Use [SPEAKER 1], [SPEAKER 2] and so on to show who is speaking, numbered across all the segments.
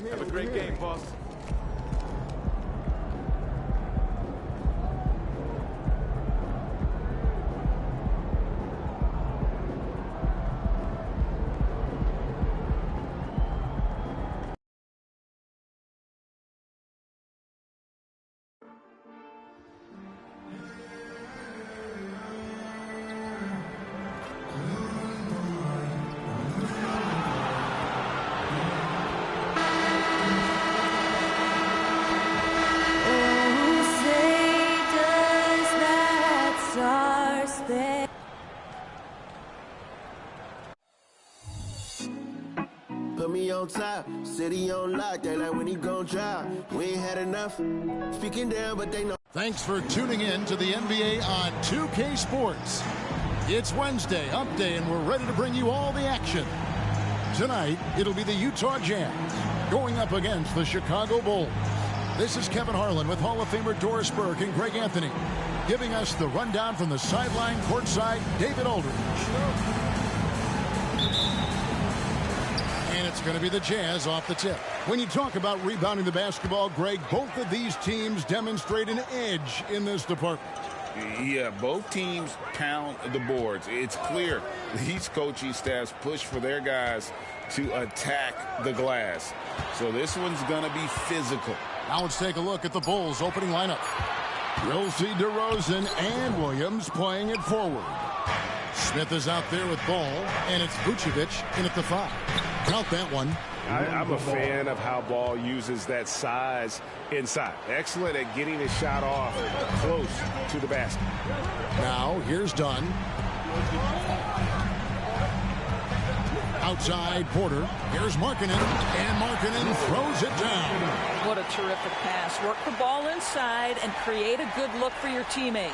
[SPEAKER 1] Have a great game, boss.
[SPEAKER 2] Put me on top, city on lock, they like when he gon' drop. We ain't had enough, speaking down, but they know.
[SPEAKER 3] Thanks for tuning in to the NBA on 2K Sports. It's Wednesday, Hump Day, and we're ready to bring you all the action. Tonight, it'll be the Utah Jazz going up against the Chicago Bulls. This is Kevin Harlan with Hall of Famer Doris Burke and Greg Anthony, giving us the rundown from the sideline courtside, David Aldridge. And it's going to be the Jazz off the tip. When you talk about rebounding the basketball, Greg, both of these teams demonstrate an edge in this department.
[SPEAKER 4] Yeah, both teams pound the boards. It's clear these coaching staffs push for their guys to attack the glass. So this one's going to be physical.
[SPEAKER 3] Now let's take a look at the Bulls' opening lineup. We'll see DeRozan and Williams playing it forward. Smith is out there with ball, and it's Vucevic in at the 5. Count that one.
[SPEAKER 1] I'm a fan of how Ball uses that size inside. Excellent at getting his shot off close to the basket.
[SPEAKER 3] Now here's Dunn. Outside Porter. Here's Markkanen. And Markkanen throws it down.
[SPEAKER 5] What a terrific pass. Work the ball inside and create a good look for your teammate.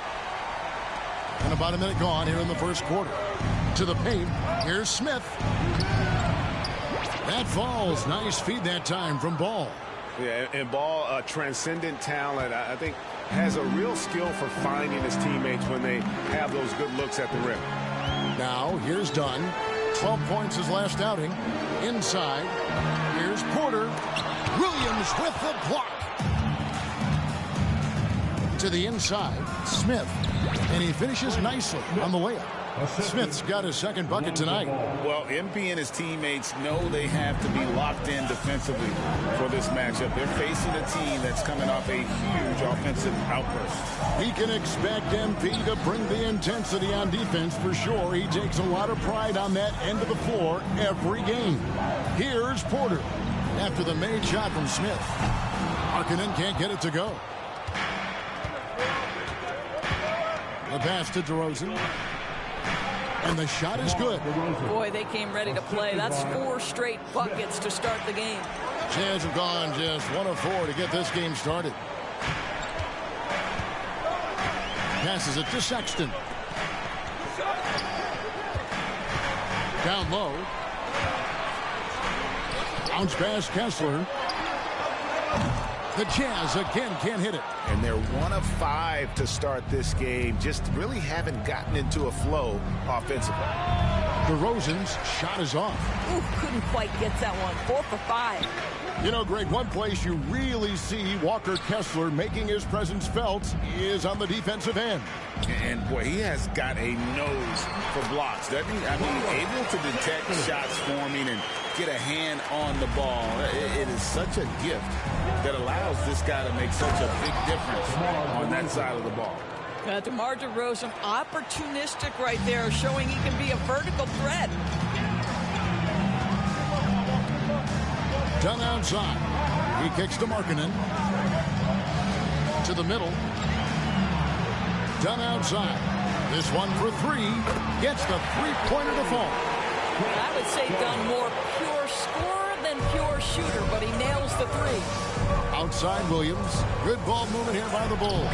[SPEAKER 3] And about a minute gone here in the first quarter. To the paint. Here's Smith. That falls. Nice feed that time from Ball.
[SPEAKER 1] Yeah, and Ball, a transcendent talent, I think, has a real skill for finding his teammates when they have those good looks at the rim.
[SPEAKER 3] Now, here's Dunn. 12 points his last outing. Inside. Here's Porter. Williams with the block. To the inside. Smith. And he finishes nicely on the layup. Smith's got his second bucket tonight.
[SPEAKER 4] Well, MP and his teammates know they have to be locked in defensively for this matchup. They're facing a team that's coming off a huge offensive outburst.
[SPEAKER 3] We can expect MP to bring the intensity on defense for sure. He takes a lot of pride on that end of the floor every game. Here's Porter after the made shot from Smith. Markkanen can't get it to go. The pass to DeRozan. And the shot is good.
[SPEAKER 5] Boy, they came ready to play. That's 4 straight buckets to start the game.
[SPEAKER 3] Jazz have gone just 1 of 4 to get this game started. Passes it to Sexton. Down low. Bounce pass Kessler. The Jazz again can't hit it.
[SPEAKER 4] And they're 1 of 5 to start this game. Just really haven't gotten into a flow offensively.
[SPEAKER 3] DeRozan's shot is off.
[SPEAKER 5] Ooh, couldn't quite get that one. 4 for 5.
[SPEAKER 3] You know, Greg, one place you really see Walker Kessler making his presence felt is on the defensive end.
[SPEAKER 4] And, boy, he has got a nose for blocks, doesn't he? I mean, able to detect shots forming and get a hand on the ball. It is such a gift that allows this guy to make such a big difference on that side of the ball.
[SPEAKER 5] DeMar DeRozan, opportunistic right there, showing he can be a vertical threat.
[SPEAKER 3] Dunn outside. He kicks to Markkanen. To the middle. Dunn outside. This one for 3. Gets the three-pointer to fall.
[SPEAKER 5] I would say Dunn more pure scorer than pure shooter, but he nails the 3.
[SPEAKER 3] Outside Williams. Good ball movement here by the Bulls.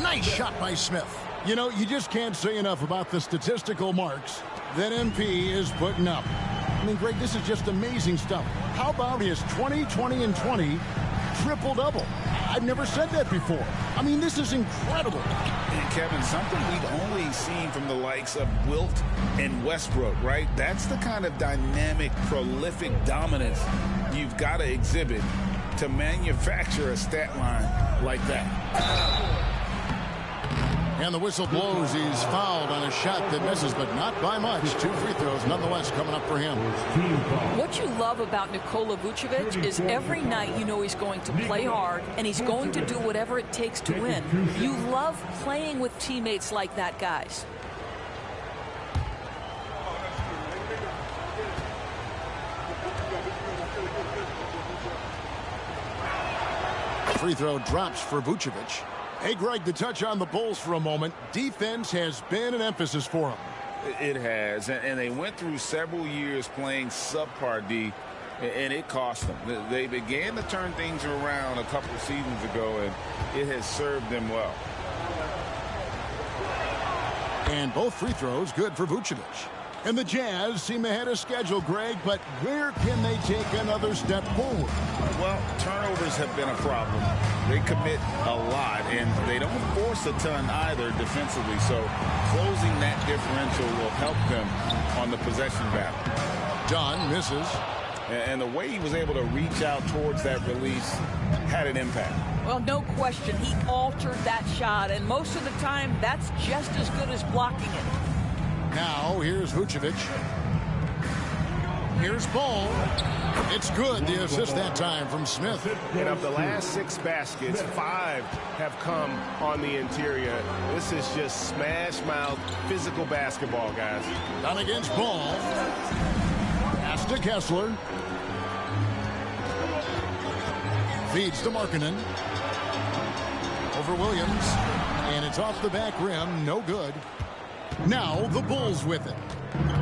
[SPEAKER 3] Nice shot by Smith. You know, you just can't say enough about the statistical marks that MP is putting up. I mean, Greg, this is just amazing stuff. How about his 20, 20, and 20 triple-double? I've never said that before. I mean, this is incredible.
[SPEAKER 4] And Kevin, something we've only seen from the likes of Wilt and Westbrook, right? That's the kind of dynamic, prolific dominance you've got to exhibit to manufacture a stat line like that.
[SPEAKER 3] And the whistle blows. He's fouled on a shot that misses, but not by much. 2 free throws nonetheless coming up for him.
[SPEAKER 5] What you love about Nikola Vucevic is every night you know he's going to play hard and he's going to do whatever it takes to win. You love playing with teammates like that, guys.
[SPEAKER 3] Free throw drops for Vucevic. Hey, Greg, to touch on the Bulls for a moment, defense has been an emphasis for them.
[SPEAKER 4] It has, and they went through several years playing subpar D, and it cost them. They began to turn things around a couple seasons ago, and it has served them well.
[SPEAKER 3] And both free throws good for Vucevic. And the Jazz seem ahead of schedule, Greg, but where can they take another step forward?
[SPEAKER 4] Well, turnovers have been a problem. They commit a lot, and they don't force a ton either defensively, so closing that differential will help them on the possession battle.
[SPEAKER 3] John misses.
[SPEAKER 4] And the way he was able to reach out towards that release had an impact.
[SPEAKER 5] Well, no question, he altered that shot, and most of the time, that's just as good as blocking it.
[SPEAKER 3] Now, here's Vucevic. Here's Ball. It's good. The assist that time from Smith.
[SPEAKER 1] And of the last 6 baskets, 5 have come on the interior. This is just smash-mouth physical basketball, guys.
[SPEAKER 3] Down against Ball. Pass to Kessler. Feeds to Markkanen. Over Williams. And it's off the back rim. No good. Now the Bulls with it.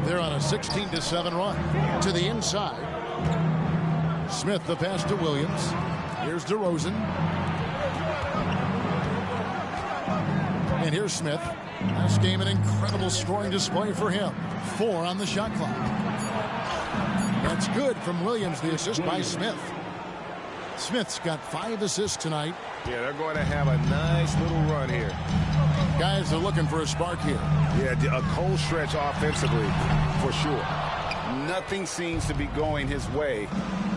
[SPEAKER 3] They're on a 16-7 run. To the inside. Smith the pass to Williams. Here's DeRozan. And here's Smith. This game an incredible scoring display for him. 4 on the shot clock. That's good from Williams. The assist by Smith. Smith's got 5 assists tonight.
[SPEAKER 1] Yeah, they're going to have a nice little run here.
[SPEAKER 3] Guys are looking for a spark here.
[SPEAKER 1] Yeah, a cold stretch offensively, for sure.
[SPEAKER 4] Nothing seems to be going his way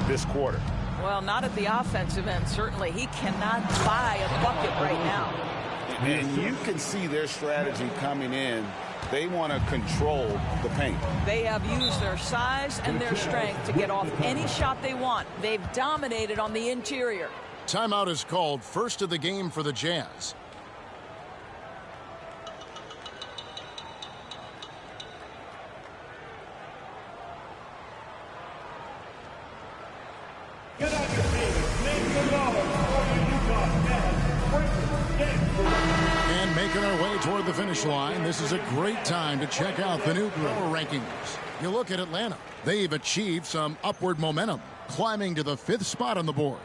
[SPEAKER 4] this quarter.
[SPEAKER 5] Well, not at the offensive end, certainly. He cannot buy a bucket right now.
[SPEAKER 4] And you can see their strategy coming in. They want to control the paint.
[SPEAKER 5] They have used their size and their strength to get off any shot they want. They've dominated on the interior.
[SPEAKER 3] Timeout is called, first of the game for the Jazz. And making our way toward the finish line, this is a great time to check out the new power rankings. You look at Atlanta. They've achieved some upward momentum, climbing to the 5th spot on the board.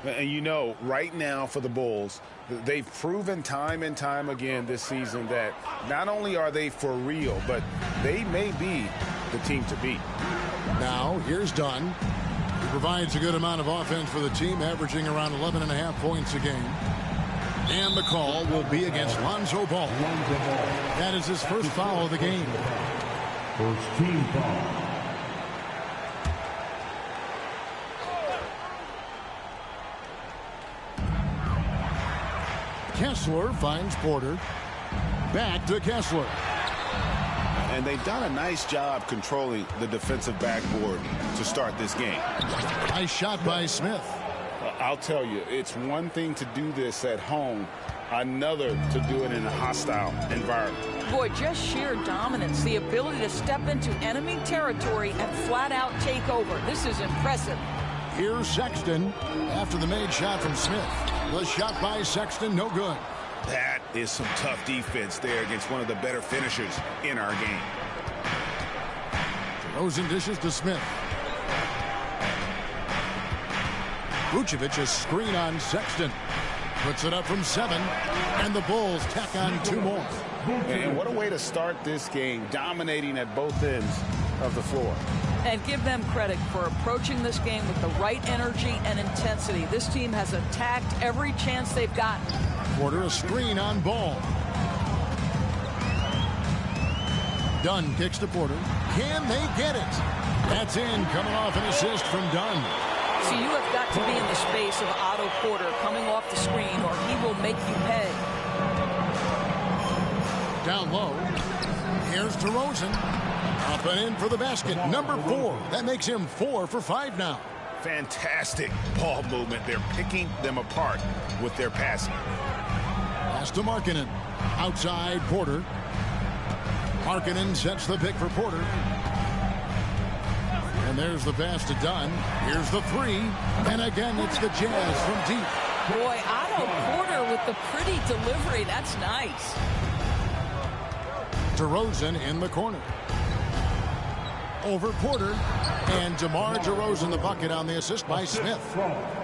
[SPEAKER 1] And you know, right now for the Bulls, they've proven time and time again this season that not only are they for real, but they may be the team to beat.
[SPEAKER 3] Now, here's Dunn. He provides a good amount of offense for the team, averaging around 11.5 points a game. And the call will be against Lonzo Ball. That is his first foul of the game.
[SPEAKER 6] First team foul.
[SPEAKER 3] Kessler finds Porter. Back to Kessler.
[SPEAKER 1] And they've done a nice job controlling the defensive backboard to start this game.
[SPEAKER 3] Nice shot by Smith.
[SPEAKER 4] I'll tell you, it's one thing to do this at home, another to do it in a hostile environment.
[SPEAKER 5] Boy, just sheer dominance, the ability to step into enemy territory and flat out take over. This is impressive.
[SPEAKER 3] Here's Sexton after the made shot from Smith. The shot by Sexton, no good.
[SPEAKER 1] That is some tough defense there against one of the better finishers in our game.
[SPEAKER 3] DeRozan dishes to Smith. Vucevic a screen on Sexton. Puts it up from 7. And the Bulls tack on 2 more.
[SPEAKER 4] And what a way to start this game, dominating at both ends
[SPEAKER 1] of the floor.
[SPEAKER 5] And give them credit for approaching this game with the right energy and intensity. This team has attacked every chance they've gotten.
[SPEAKER 3] Porter a screen on Ball. Dunn kicks to Porter. Can they get it? That's in, coming off an assist from Dunn.
[SPEAKER 5] So you have got to be in the space of Otto Porter coming off the screen, or he will make you pay.
[SPEAKER 3] Down low. Here's DeRozan. Up and in for the basket. Number 4. That makes him 4 for 5 now.
[SPEAKER 1] Fantastic ball movement. They're picking them apart with their passing.
[SPEAKER 3] Pass to Markkanen. Outside Porter. Markkanen sets the pick for Porter. And there's the pass to Dunn. Here's the 3. And again, it's the Jazz from deep.
[SPEAKER 5] Boy, Otto Porter with the pretty delivery. That's nice.
[SPEAKER 3] DeRozan in the corner. Over Porter. And DeMar DeRozan the bucket on the assist by Smith.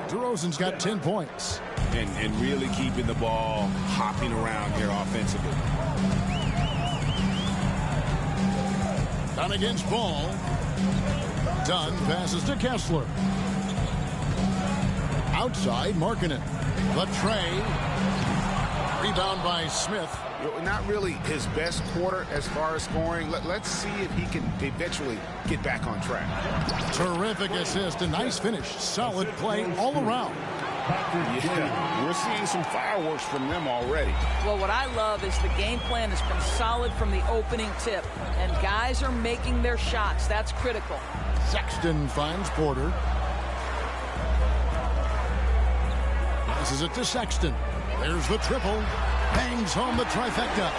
[SPEAKER 3] DeRozan's got 10 points.
[SPEAKER 1] And really keeping the ball hopping around here offensively.
[SPEAKER 3] Dunn against Ball. Dunn passes to Kessler. Outside, Markkanen. The tray. Rebound by Smith.
[SPEAKER 1] Not really his best quarter as far as scoring. Let's see if he can eventually get back on track.
[SPEAKER 3] Terrific assist. A nice finish. Solid play all around.
[SPEAKER 1] Yeah, we're seeing some fireworks from them already.
[SPEAKER 5] Well, what I love is the game plan has been solid from the opening tip, and guys are making their shots. That's critical.
[SPEAKER 3] Sexton finds Porter. Passes it to Sexton. There's the triple. Bangs home the trifecta.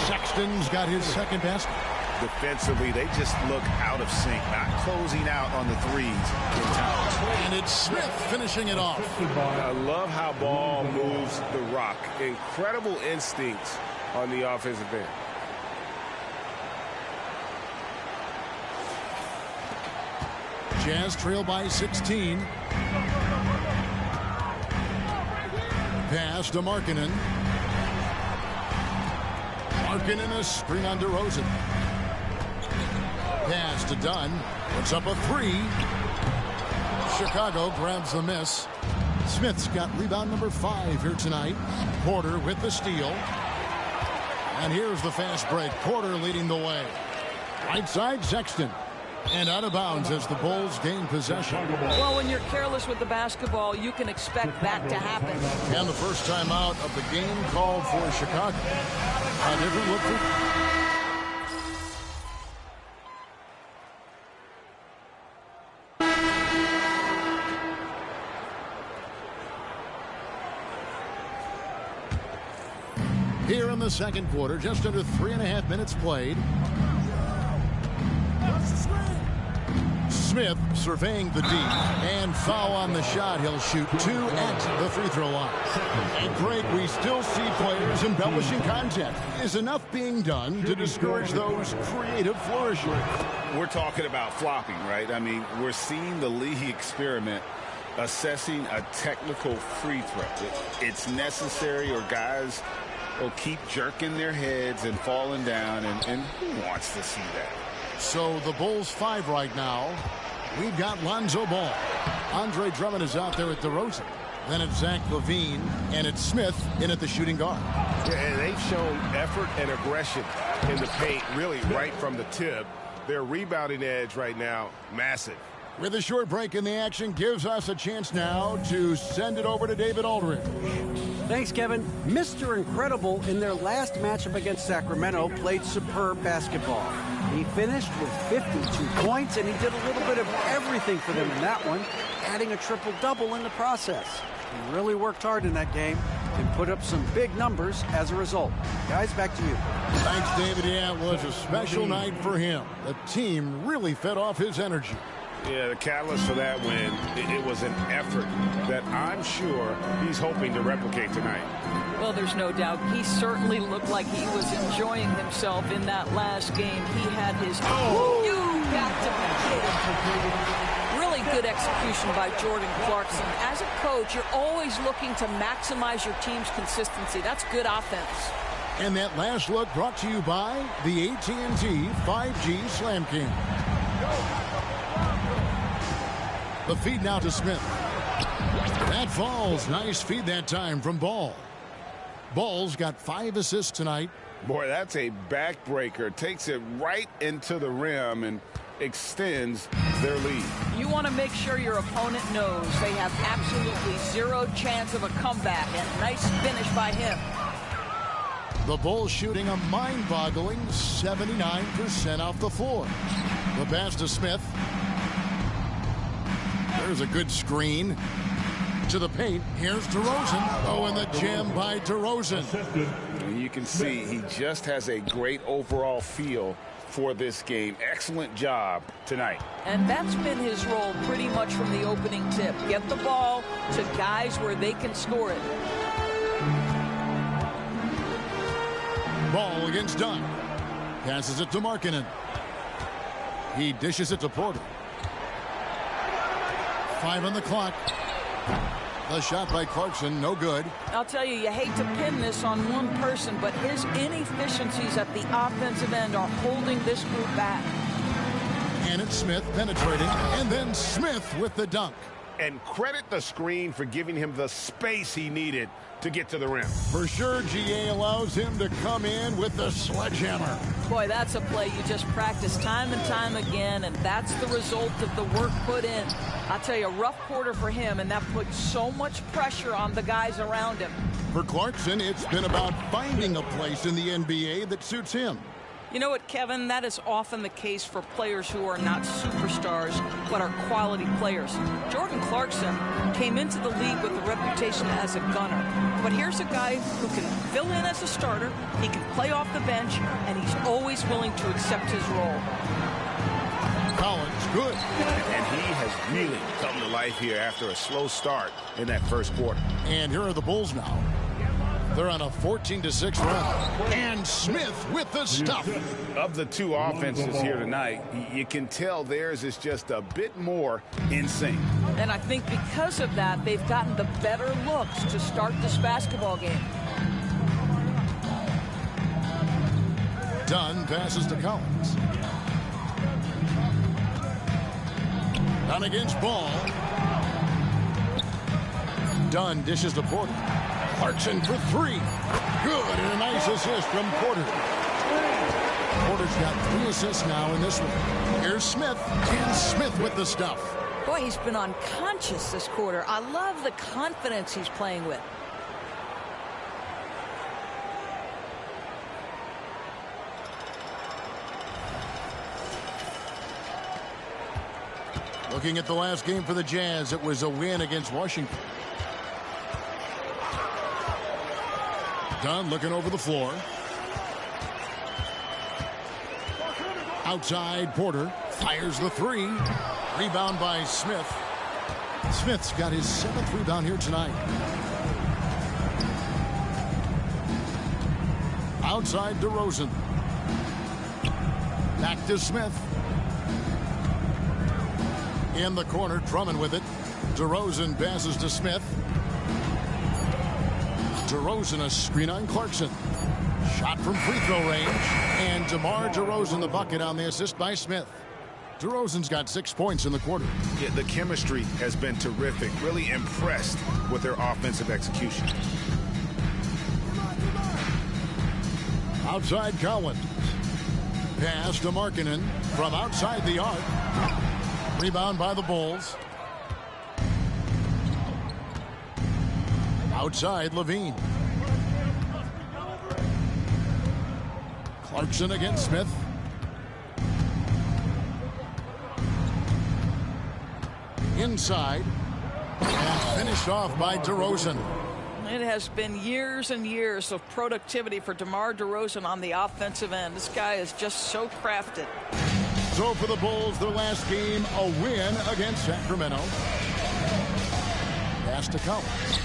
[SPEAKER 3] Sexton's got his second basket.
[SPEAKER 1] Defensively, they just look out of sync, not closing out on the threes in time.
[SPEAKER 3] And it's Smith finishing it off.
[SPEAKER 1] I love how Ball moves the rock. Incredible instincts on the offensive end.
[SPEAKER 3] Jazz trail by 16. Pass to Markkanen. Markkanen a screen on DeRozan. Pass to Dunn. Puts up a 3. Chicago grabs the miss. Smith's got rebound number 5 here tonight. Porter with the steal. And here's the fast break. Porter leading the way. Right side, Sexton. And out of bounds as the Bulls gain possession.
[SPEAKER 5] Well, when you're careless with the basketball, you can expect that to happen.
[SPEAKER 3] And the first time out of the game called for Chicago. A different look for... Here in the second quarter, just under 3.5 minutes played. Smith surveying the D, and foul on the shot. He'll shoot 2 at the free throw line. And Greg, we still see players embellishing content. Is enough being done to discourage those creative flourishes?
[SPEAKER 1] We're talking about flopping, right? I mean, we're seeing the league experiment assessing a technical free throw. It's necessary, or guys will keep jerking their heads and falling down, and who wants to see that?
[SPEAKER 3] So the Bulls 5 right now. We've got Lonzo Ball. Andre Drummond is out there at DeRozan. Then it's Zach LaVine, and it's Smith in at the shooting guard.
[SPEAKER 1] Yeah, and they've shown effort and aggression in the paint, really right from the tip. Their rebounding edge right now, massive.
[SPEAKER 3] With a short break in the action, gives us a chance now to send it over to David Aldridge.
[SPEAKER 7] Thanks, Kevin. Mr. Incredible in their last matchup against Sacramento played superb basketball. He finished with 52 points, and he did a little bit of everything for them in that one, adding a triple-double in the process. He really worked hard in that game and put up some big numbers as a result. Guys, back to you.
[SPEAKER 3] Thanks, David. Yeah, it was a special night for him. The team really fed off his energy.
[SPEAKER 1] Yeah, the catalyst for that win, it was an effort that I'm sure he's hoping to replicate tonight.
[SPEAKER 5] Well, there's no doubt. He certainly looked like he was enjoying himself in that last game. He had his got to be kidding. Really good execution by Jordan Clarkson. As a coach, you're always looking to maximize your team's consistency. That's good offense.
[SPEAKER 3] And that last look brought to you by the AT&T 5G Slam King. The feed now to Smith. That falls. Nice feed that time from Ball. Ball's got 5 assists tonight.
[SPEAKER 1] Boy, that's a backbreaker. Takes it right into the rim and extends their lead.
[SPEAKER 5] You want to make sure your opponent knows they have absolutely zero chance of a comeback, and nice finish by him.
[SPEAKER 3] The Bulls shooting a mind-boggling 79% off the floor. The pass to Smith. There's a good screen. To the paint. Here's DeRozan. Oh, and the jam by DeRozan.
[SPEAKER 1] And you can see he just has a great overall feel for this game. Excellent job tonight.
[SPEAKER 5] And that's been his role pretty much from the opening tip. Get the ball to guys where they can score it.
[SPEAKER 3] Ball against Dunn. Passes it to Markkanen. He dishes it to Porter. 5 on the clock. The shot by Clarkson, no good.
[SPEAKER 5] I'll tell you, you hate to pin this on one person, but his inefficiencies at the offensive end are holding this group back.
[SPEAKER 3] And it's Smith penetrating, and then Smith with the dunk.
[SPEAKER 4] And credit the screen for giving him the space he needed to get to the rim.
[SPEAKER 3] For sure, GA allows him to come in with the sledgehammer.
[SPEAKER 5] Boy, that's a play you just practice time and time again, and that's the result of the work put in. I'll tell you, a rough quarter for him, and that puts so much pressure on the guys around him.
[SPEAKER 3] For Clarkson, it's been about finding a place in the NBA that suits him.
[SPEAKER 5] You know what, Kevin? That is often the case for players who are not superstars, but are quality players. Jordan Clarkson came into the league with a reputation as a gunner. But here's a guy who can fill in as a starter, he can play off the bench, and he's always willing to accept his role.
[SPEAKER 3] Collins, good.
[SPEAKER 1] And he has really come to life here after a slow start in that first quarter.
[SPEAKER 3] And here are the Bulls now. They're on a 14-6 run. And Smith with the stuff.
[SPEAKER 1] Of the two offenses here tonight, you can tell theirs is just a bit more in sync.
[SPEAKER 5] And I think because of that, they've gotten the better looks to start this basketball game.
[SPEAKER 3] Dunn passes to Collins. Dunn against Ball. Dunn dishes to Porter. Clarkson for 3. Good, and a nice assist from Porter. Porter's got 3 assists now in this one. Here's Smith, and Smith with the stuff.
[SPEAKER 5] Boy, he's been unconscious this quarter. I love the confidence he's playing with.
[SPEAKER 3] Looking at the last game for the Jazz, it was a win against Washington. Dunn looking over the floor. Outside, Porter fires the 3. Rebound by Smith. Smith's got his 7th rebound here tonight. Outside, DeRozan. Back to Smith. In the corner, Drummond with it. DeRozan passes to Smith. DeRozan a screen on Clarkson. Shot from free throw range. And DeMar DeRozan the bucket on the assist by Smith. DeRozan's got 6 points in the quarter.
[SPEAKER 4] Yeah, the chemistry has been terrific. Really impressed with their offensive execution.
[SPEAKER 3] Outside Collins. Pass to Markkanen from outside the arc. Rebound by the Bulls. Outside, Levine. Clarkson against Smith. Inside. And finished off by DeRozan.
[SPEAKER 5] It has been years and years of productivity for DeMar DeRozan on the offensive end. This guy is just so crafted.
[SPEAKER 3] So for the Bulls, their last game, a win against Sacramento. Pass to Collins.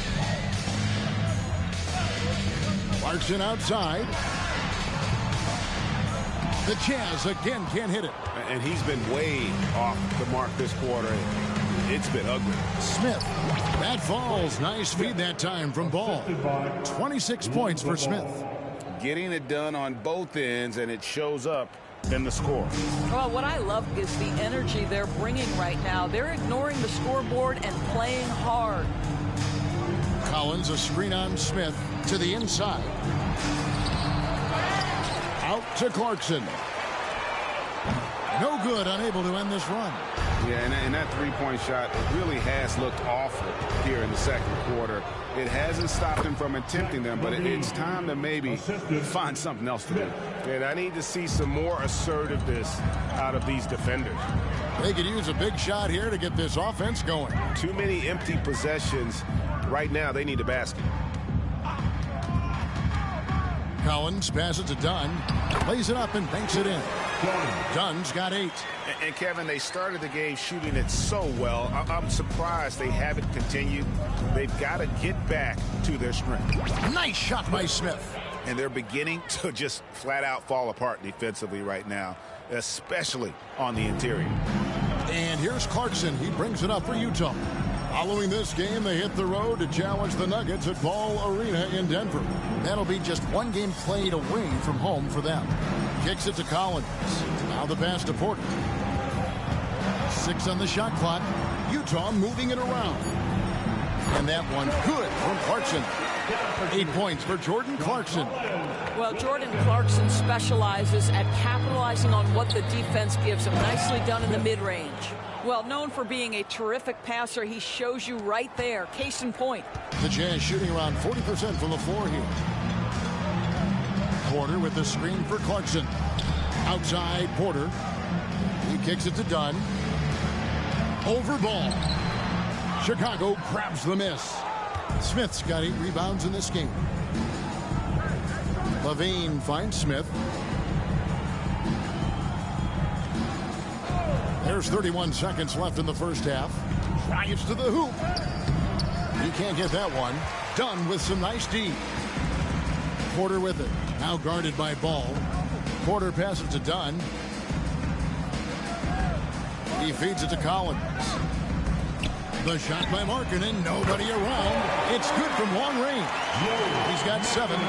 [SPEAKER 3] Clarkson outside. The Jazz again can't hit it.
[SPEAKER 4] And he's been way off the mark this quarter. It's been ugly.
[SPEAKER 3] Smith. That falls. Nice feed that time from Ball. 26 points for Smith.
[SPEAKER 1] getting it done on both ends, and it shows up in the score.
[SPEAKER 5] Well, what I love is the energy they're bringing right now. They're ignoring the scoreboard and playing hard.
[SPEAKER 3] Collins, a screen on Smith to the inside. Out to Clarkson. No good, unable to end this run.
[SPEAKER 1] Yeah, and that three-point shot really has looked awful here in the second quarter. It hasn't stopped him from attempting them, but it's time to maybe find something else to do.
[SPEAKER 8] And I need to see some more assertiveness out of these defenders.
[SPEAKER 3] They could use a big shot here to get this offense going.
[SPEAKER 8] Too many empty possessions. Right now, they need a basket.
[SPEAKER 3] Collins passes to Dunn, lays it up and banks it in. Dunn's got 8.
[SPEAKER 8] And Kevin, they started the game shooting it so well. I'm surprised they haven't continued. They've got to get back to their strength.
[SPEAKER 3] Nice shot by Smith.
[SPEAKER 1] And they're beginning to just flat out fall apart defensively right now, especially on the interior.
[SPEAKER 3] And here's Clarkson. He brings it up for Utah. Following this game, they hit the road to challenge the Nuggets at Ball Arena in Denver. That'll be just one game played away from home for them. Kicks it to Collins. Now the pass to Porter. 6 on the shot clock. Utah moving it around. And that one good from Clarkson. 8 points for Jordan Clarkson.
[SPEAKER 5] Well, Jordan Clarkson specializes at capitalizing on what the defense gives him. Nicely done in the mid-range. Well, known for being a terrific passer, he shows you right there. Case in point.
[SPEAKER 3] The Jazz shooting around 40% from the floor here. Porter with the screen for Clarkson. Outside Porter. He kicks it to Dunn. Over ball. Chicago grabs the miss. Smith's got 8 rebounds in this game. Levine finds Smith. There's 31 seconds left in the first half. Drives to the hoop. He can't get that one. Dunn with some nice D. Porter with it. Now guarded by Ball. Porter passes to Dunn. He feeds it to Collins. The shot by Markkanen. Nobody around. It's good from long range. He's got 7.
[SPEAKER 5] You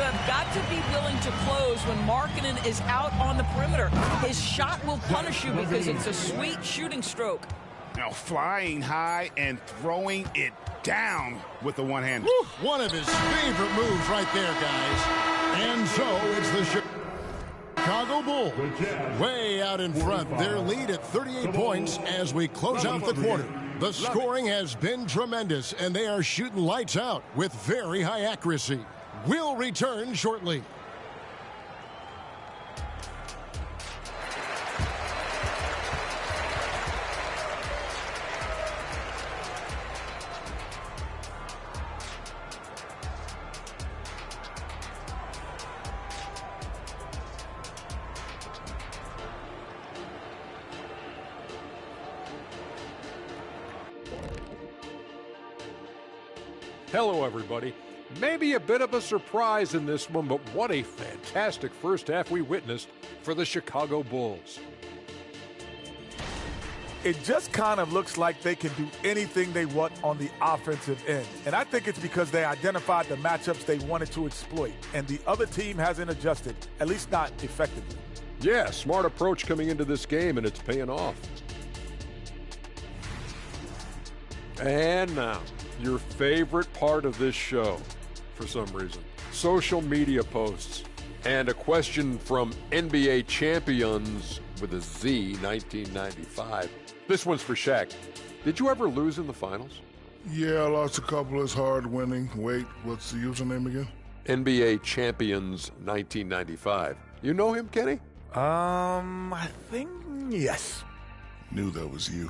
[SPEAKER 5] have got to be willing to close when Markkanen is out on the perimeter. His shot will punish you because it's a sweet shooting stroke.
[SPEAKER 1] Now flying high and throwing it down with the one-hander.
[SPEAKER 3] One of his favorite moves right there, guys. And so it's the Chicago Bulls way out in front. Their lead at 38 points as we close out the quarter. The scoring has been tremendous, and they are shooting lights out with very high accuracy. We'll return shortly.
[SPEAKER 9] Hello, everybody. Maybe a bit of a surprise in this one, but what a fantastic first half we witnessed for the Chicago Bulls.
[SPEAKER 10] It just kind of looks like they can do anything they want on the offensive end. And I think it's because they identified the matchups they wanted to exploit, and the other team hasn't adjusted, at least not effectively.
[SPEAKER 9] Yeah, smart approach coming into this game, and it's paying off. And now, your favorite part of this show, for some reason. Social media posts. And a question from NBA champions with a Z, 1995. This one's for Shaq. Did you ever lose in the finals?
[SPEAKER 11] Yeah, I lost a couple. It's hard winning. Wait, what's the username again?
[SPEAKER 9] NBA champions, 1995. You know him, Kenny?
[SPEAKER 10] I think yes.
[SPEAKER 11] Knew that was you.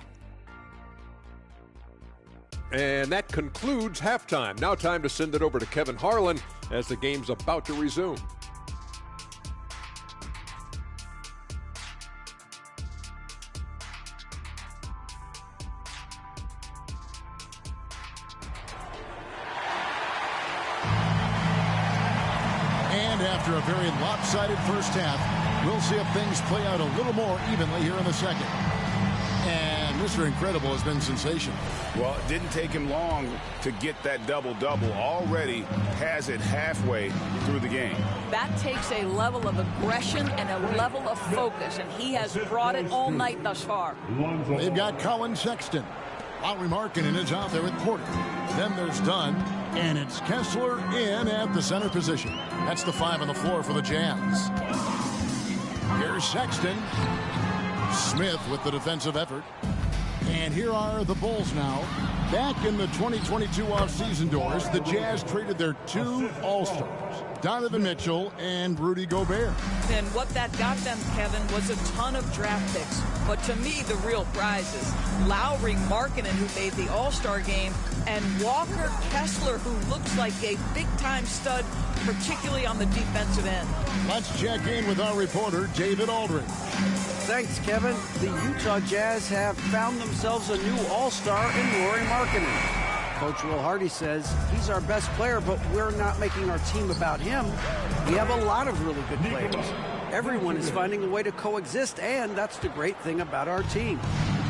[SPEAKER 9] And that concludes halftime. Now time to send it over to Kevin Harlan as the game's about to resume.
[SPEAKER 3] And after a very lopsided first half, we'll see if things play out a little more evenly here in the second. And And Mr. Incredible has been sensational.
[SPEAKER 8] Well, it didn't take him long to get that double-double. Already has it halfway through the game.
[SPEAKER 5] That takes a level of aggression and a level of focus, and he has brought it all night thus far.
[SPEAKER 3] They've got Colin Sexton. Lauri Markkanen is out there at Porter. Then there's Dunn, and it's Kessler in at the center position. That's the 5 on the floor for the Jazz. Here's Sexton. Smith with the defensive effort. And here are the Bulls now. Back in the 2022 offseason doors, the Jazz traded their 2 All-Stars, Donovan Mitchell and Rudy Gobert.
[SPEAKER 5] And what that got them, Kevin, was a ton of draft picks. But to me, the real prize is Lauri Markkanen, who made the All-Star game, and Walker Kessler, who looks like a big-time stud, particularly on the defensive end.
[SPEAKER 3] Let's check in with our reporter, David Aldridge.
[SPEAKER 7] Thanks, Kevin. The Utah Jazz have found themselves a new all-star in Lauri Markkanen. Coach Will Hardy says he's our best player, but we're not making our team about him. We have a lot of really good players. Everyone is finding a way to coexist, and that's the great thing about our team.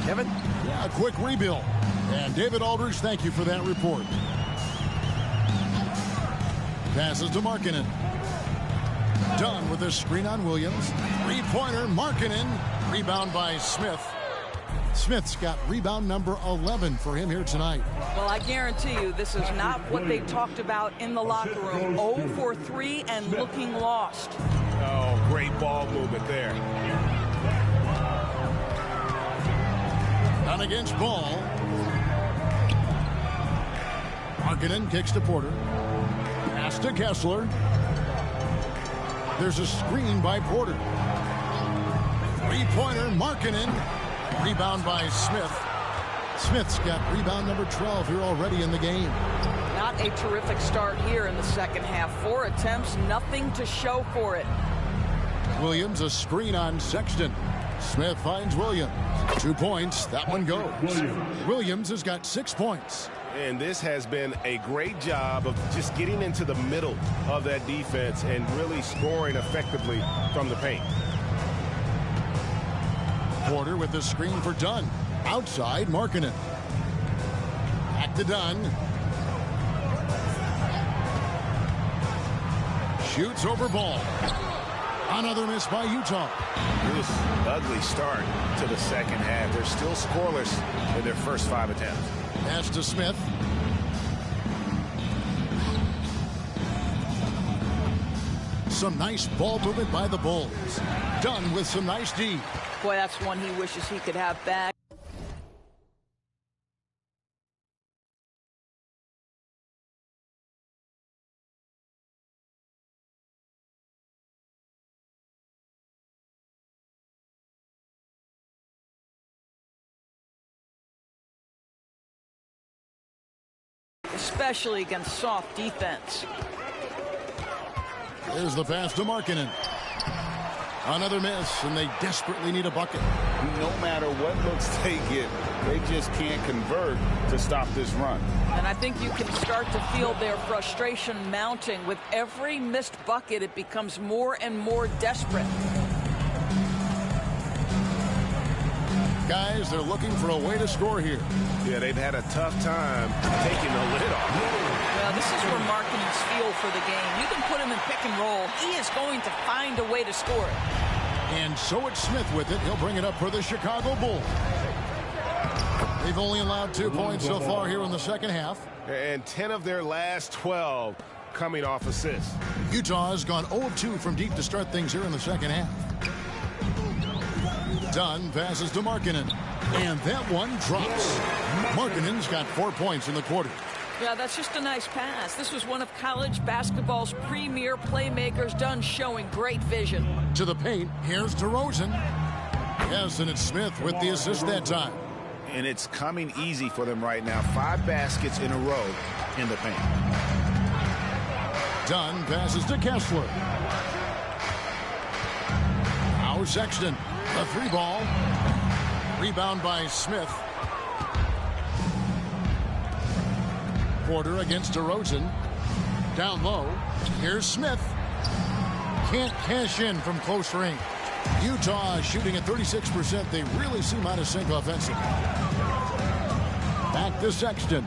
[SPEAKER 7] Kevin?
[SPEAKER 3] Yeah, a quick rebuild. And David Aldridge, thank you for that report. Passes to Markkanen. Dunn with a screen on Williams. Three-pointer, Markkanen. Rebound by Smith. Smith's got rebound number 11 for him here tonight.
[SPEAKER 5] Well, I guarantee you this is not what they talked about in the locker room. 0 for 3 and looking lost.
[SPEAKER 8] Oh, great ball movement there.
[SPEAKER 3] Down against Ball. Markkanen kicks to Porter. Pass to Kessler. There's a screen by Porter. Three-pointer, Markkanen. Rebound by Smith. Smith's got rebound number 12 here already in the game.
[SPEAKER 5] Not a terrific start here in the second half. 4 attempts, nothing to show for it.
[SPEAKER 3] Williams, a screen on Sexton. Smith finds Williams. 2 points. That one goes. Williams has got 6 points.
[SPEAKER 8] And this has been a great job of just getting into the middle of that defense and really scoring effectively from the paint.
[SPEAKER 3] Porter with the screen for Dunn. Outside, Markkanen. Back to Dunn. Shoots over Ball. Another miss by Utah.
[SPEAKER 8] This ugly start to the second half. They're still scoreless in their first 5 attempts.
[SPEAKER 3] Pass to Smith. Some nice ball movement by the Bulls. Dunn with some nice D.
[SPEAKER 5] Boy, that's one he wishes he could have back. Especially against soft defense.
[SPEAKER 3] There's the pass to Markkanen. Another miss, and they desperately need a bucket.
[SPEAKER 1] No matter what looks they get, they just can't convert to stop this run.
[SPEAKER 5] And I think you can start to feel their frustration mounting. With every missed bucket, it becomes more and more desperate.
[SPEAKER 3] Guys, they're looking for a way to score here.
[SPEAKER 8] Yeah, they've had a tough time taking the lid off.
[SPEAKER 5] Well, this is where Markkanen's feel for the game. You can put him in pick and roll. He is going to find a way to score it.
[SPEAKER 3] And so it's Smith with it. He'll bring it up for the Chicago Bulls. They've only allowed 2 points so far here in the second half.
[SPEAKER 8] And 10 of their last 12 coming off assists.
[SPEAKER 3] Utah has gone 0 of 2 from deep to start things here in the second half. Dunn passes to Markkanen. And that one drops. Markkanen's got 4 points in the quarter.
[SPEAKER 5] Yeah, that's just a nice pass. This was one of college basketball's premier playmakers. Dunn showing great vision.
[SPEAKER 3] To the paint, here's DeRozan. Yes, and it's Smith with the assist that time.
[SPEAKER 8] And it's coming easy for them right now. 5 baskets in a row in the paint.
[SPEAKER 3] Dunn passes to Kessler. Now Sexton. A 3-ball. Rebound by Smith. Porter against DeRozan. Down low. Here's Smith. Can't cash in from close range. Utah shooting at 36%. They really seem out of sync offensively. Back to Sexton.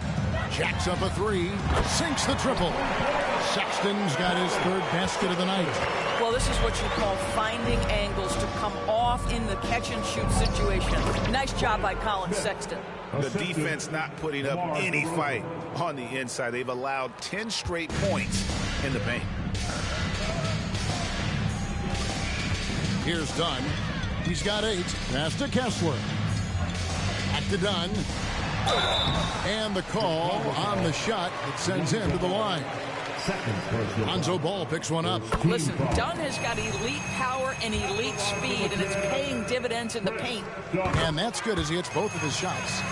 [SPEAKER 3] Jacks up a three. Sinks the triple. Sexton's got his third basket of the night.
[SPEAKER 5] Well, this is what you call finding angles to come off in the catch-and-shoot situation. Nice job by Colin Sexton.
[SPEAKER 8] The defense not putting up any fight on the inside. They've allowed 10 straight points in the paint.
[SPEAKER 3] Here's Dunn. He's got 8. Pass to Kessler. Back to Dunn. And the call on the shot that sends him to the line. Lonzo Ball picks one up.
[SPEAKER 5] Listen, Dunn has got elite power and elite speed, and it's paying dividends in the paint.
[SPEAKER 3] And that's good as he hits both of his shots.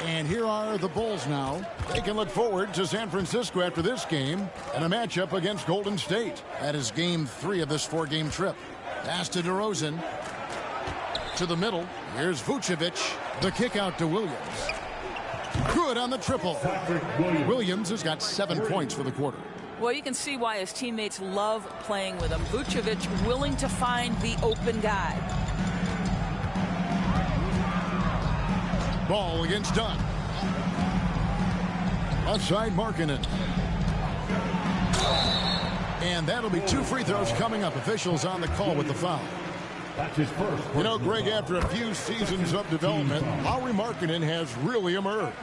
[SPEAKER 3] And here are the Bulls now. They can look forward to San Francisco after this game and a matchup against Golden State. That is game 3 of this 4-game trip. Pass to DeRozan. To the middle. Here's Vucevic. The kick out to Williams. Good on the triple. Williams has got 7 points for the quarter.
[SPEAKER 5] Well, you can see why his teammates love playing with him. Vucevic willing to find the open guy.
[SPEAKER 3] Ball against Dunn. Outside Markkanen. And that'll be 2 free throws coming up. Officials on the call with the foul.
[SPEAKER 6] That's his first.
[SPEAKER 3] You know, Greg, after a few seasons of development, Lauri Markkanen has really emerged.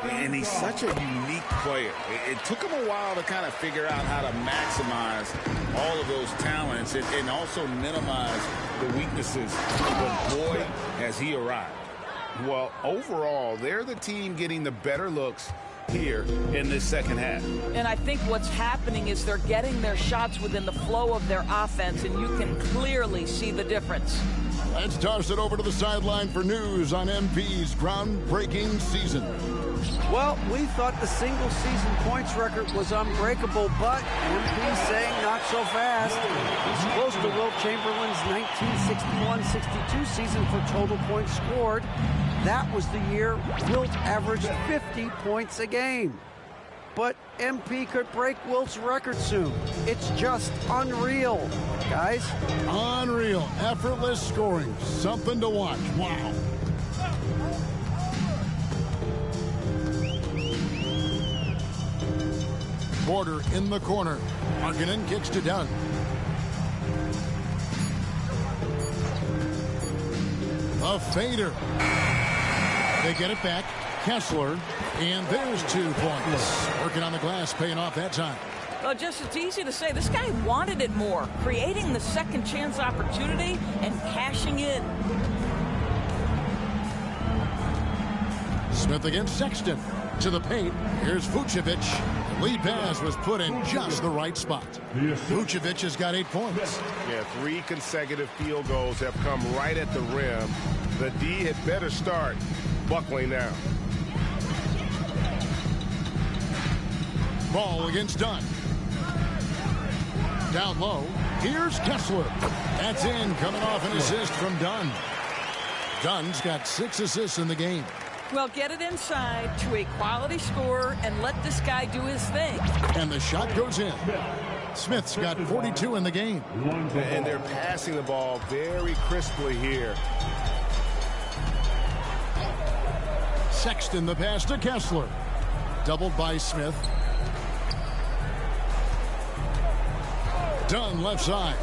[SPEAKER 1] And he's such a unique player. It took him a while to kind of figure out how to maximize all of those talents and also minimize the weaknesses. But boy, has he arrived.
[SPEAKER 8] Well, overall, they're the team getting the better looks here in this second half.
[SPEAKER 5] And I think what's happening is they're getting their shots within the flow of their offense, and you can clearly see the difference.
[SPEAKER 3] Let's toss it over to the sideline for news on MP's groundbreaking season.
[SPEAKER 7] Well, we thought the single-season points record was unbreakable, but MP's saying not so fast. He's close to Wilt Chamberlain's 1961-62 season for total points scored. That was the year Wilt averaged 50 points a game. But MP could break Wilt's record soon. It's just unreal, guys.
[SPEAKER 3] Unreal. Effortless scoring. Something to watch. Wow. Porter in the corner. Markkanen kicks to Dunn. A fader. They get it back. Kessler. And there's 2 points. Working on the glass, paying off that time.
[SPEAKER 5] Well, just it's easy to say. This guy wanted it more. Creating the second chance opportunity and cashing in.
[SPEAKER 3] Smith against Sexton. To the paint. Here's Vucevic. Lead pass was put in just the right spot. Vucevic has got 8 points.
[SPEAKER 8] Yeah, 3 consecutive field goals have come right at the rim. The D had better start buckling down.
[SPEAKER 3] Ball against Dunn. Down low. Here's Kessler. That's in. Coming off an assist from Dunn. Dunn's got 6 assists in the game.
[SPEAKER 5] Well, get it inside to a quality scorer and let this guy do his thing.
[SPEAKER 3] And the shot goes in. Smith's got 42 in the game.
[SPEAKER 8] And they're passing the ball very crisply here.
[SPEAKER 3] Sexton the pass to Kessler. Doubled by Smith. Dunn left side.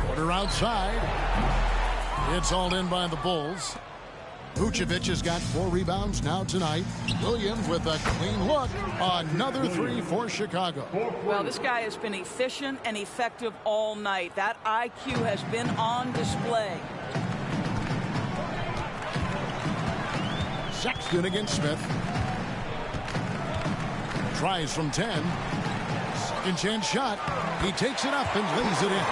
[SPEAKER 3] Porter outside. It's all in by the Bulls. Vucevic has got 4 rebounds now tonight. Williams with a clean look. Another 3 for Chicago.
[SPEAKER 5] Well, this guy has been efficient and effective all night. That IQ has been on display.
[SPEAKER 3] Sexton against Smith. Tries from 10. Second chance shot. He takes it up and lays it in.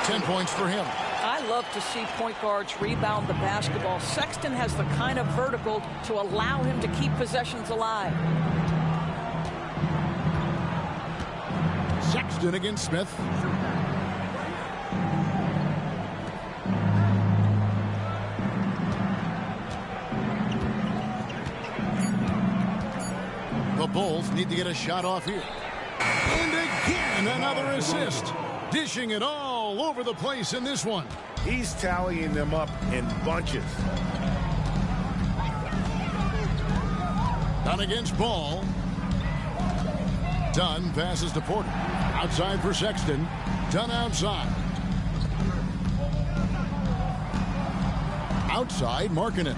[SPEAKER 3] 10 points for him.
[SPEAKER 5] I love to see point guards rebound the basketball. Sexton has the kind of vertical to allow him to keep possessions alive.
[SPEAKER 3] Sexton against Smith. The Bulls need to get a shot off here. And again, another assist. Dishing it all over the place in this one.
[SPEAKER 8] He's tallying them up in bunches.
[SPEAKER 3] Dunn against Ball. Dunn passes to Porter. Outside for Sexton. Dunn outside. Outside, Markkanen.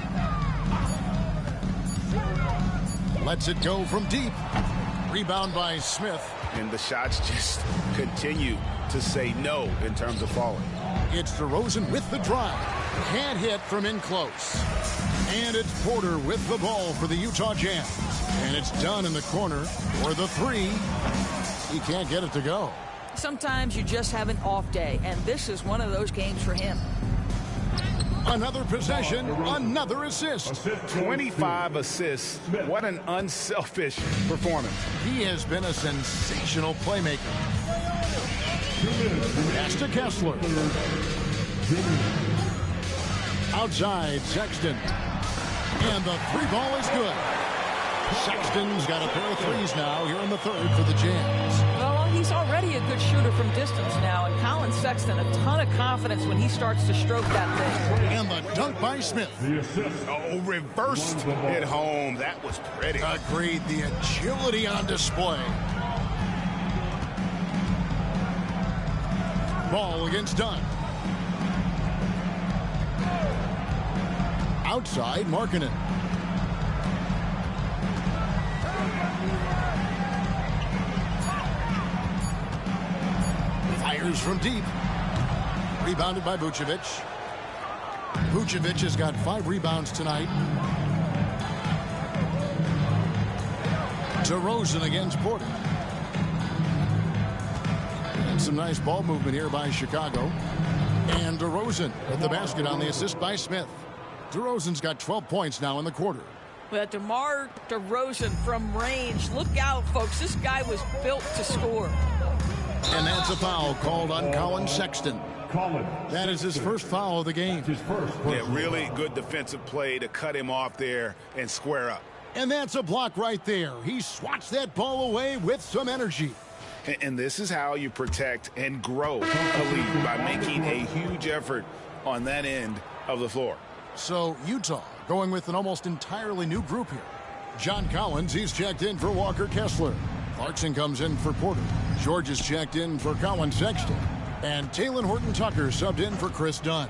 [SPEAKER 3] Lets it go from deep. Rebound by Smith.
[SPEAKER 8] And the shots just continue to say no in terms of falling.
[SPEAKER 3] It's DeRozan with the drive. Can't hit from in close. And it's Porter with the ball for the Utah Jazz. And it's Dunn in the corner for the three. He can't get it to go.
[SPEAKER 5] Sometimes you just have an off day, and this is one of those games for him.
[SPEAKER 3] Another possession, another assist.
[SPEAKER 8] 25 assists. What an unselfish performance.
[SPEAKER 3] He has been a sensational playmaker. Pass to Kessler. Outside, Sexton. And the three ball is good. Sexton's got a pair of threes now here in the third for the Jazz.
[SPEAKER 5] Well, he's already a good shooter from distance now, and Colin Sexton, a ton of confidence when he starts to stroke that thing.
[SPEAKER 3] And the dunk by Smith.
[SPEAKER 8] Oh, reversed it home. That was pretty.
[SPEAKER 3] Agreed. The agility on display. Ball against Dunn. Outside, Markkanen. Fires from deep. Rebounded by Vucevic. Vucevic has got 5 rebounds tonight. DeRozan against Porter. And some nice ball movement here by Chicago. And DeRozan with the basket on the assist by Smith. DeRozan's got 12 points now in the quarter.
[SPEAKER 5] But DeMar DeRozan from range. Look out, folks. This guy was built to score.
[SPEAKER 3] And that's a foul called on Colin Sexton. That is his first foul of the game.
[SPEAKER 8] Yeah, really good defensive play to cut him off there and square up.
[SPEAKER 3] And that's a block right there. He swats that ball away with some energy.
[SPEAKER 8] And this is how you protect and grow a lead, by making a huge effort on that end of the floor.
[SPEAKER 3] So Utah going with an almost entirely new group here. John Collins, he's checked in for Walker Kessler. Clarkson comes in for Porter. George is checked in for Colin Sexton. And Talen Horton-Tucker subbed in for Chris Dunn.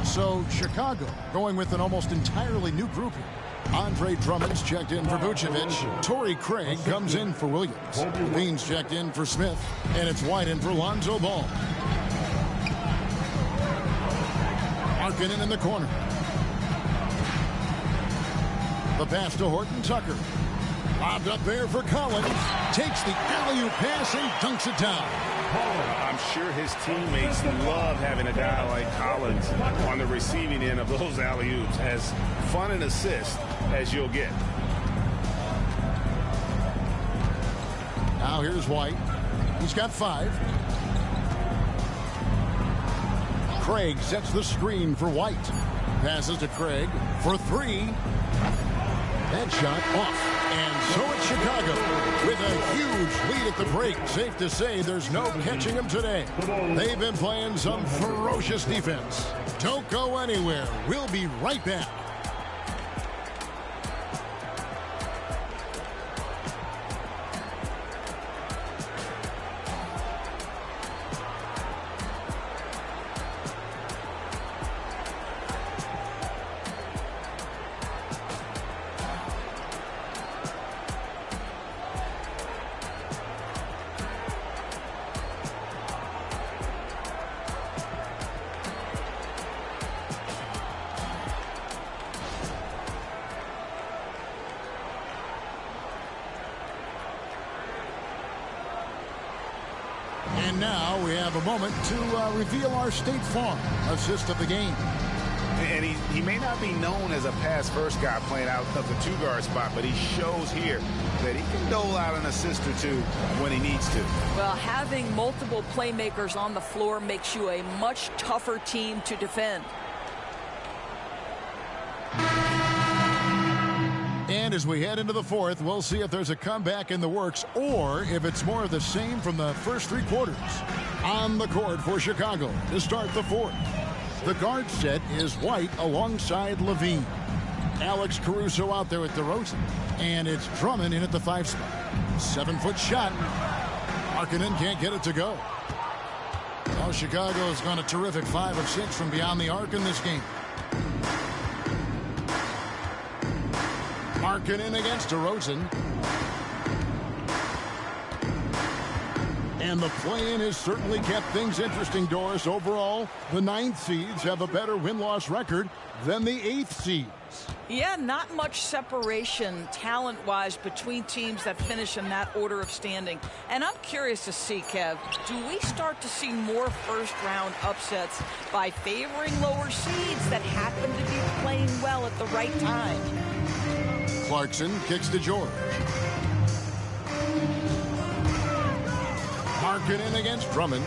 [SPEAKER 3] So Chicago going with an almost entirely new group here. Andre Drummond's checked in for Vucevic. Torrey Craig comes in for Williams. Levine's checked in for Smith. And it's White in for Lonzo Ball. Markkanen in the corner. The pass to Horton-Tucker. Lobbed up there for Collins. Takes the alley-oop pass and dunks it down.
[SPEAKER 8] I'm sure his teammates love having a guy like Collins on the receiving end of those alley-oops. As fun an assist as you'll get.
[SPEAKER 3] Now here's White. He's got 5. Craig sets the screen for White. Passes to Craig for 3. That shot off. And so it's Chicago with a huge lead at the break. Safe to say there's no catching them today. They've been playing some ferocious defense. Don't go anywhere. We'll be right back. And now we have a moment to reveal our State Farm assist of the game.
[SPEAKER 8] And he may not be known as a pass-first guy playing out of the 2-guard spot, but he shows here that he can dole out an assist or 2 when he needs to.
[SPEAKER 5] Well, having multiple playmakers on the floor makes you a much tougher team to defend.
[SPEAKER 3] And as As we head into the fourth, we'll see if there's a comeback in the works or if it's more of the same from the first three quarters. On the court for Chicago to start the fourth. The guard set is White alongside Levine. Alex Caruso out there at DeRozan. And it's Drummond in at the 5 spot. 7-foot shot. Markkanen can't get it to go. Well, Chicago's gone a terrific 5 of 6 from beyond the arc in this game. Markkanen against DeRozan. And the play-in has certainly kept things interesting, Doris. Overall, the 9th seeds have a better win-loss record than the 8th seeds.
[SPEAKER 5] Yeah, not much separation talent-wise between teams that finish in that order of standing. And I'm curious to see, Kev, do we start to see more first-round upsets by favoring lower seeds that happen to be playing well at the right time?
[SPEAKER 3] Clarkson kicks to George. Markkanen against Drummond.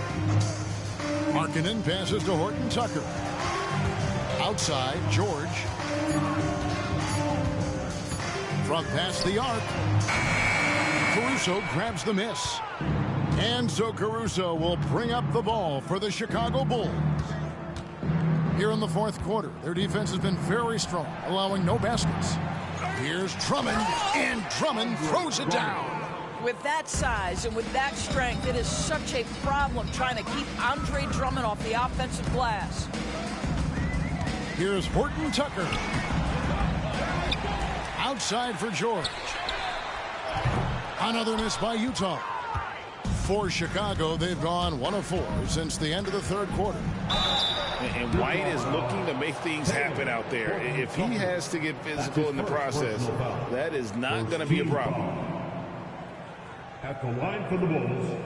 [SPEAKER 3] Markkanen passes to Horton Tucker. Outside, George. From past the arc. Caruso grabs the miss. And so Caruso will bring up the ball for the Chicago Bulls. Here in the fourth quarter, their defense has been very strong, allowing no baskets. Here's Drummond, and Drummond throws it down.
[SPEAKER 5] With that size and with that strength, it is such a problem trying to keep Andre Drummond off the offensive glass.
[SPEAKER 3] Here's Horton Tucker. Outside for George. Another miss by Utah. For Chicago, they've gone 1 of 4 since the end of the third quarter.
[SPEAKER 8] And White is looking to make things happen out there. If he has to get physical in the process, that is not going to be a problem.
[SPEAKER 6] At the line for the Bulls,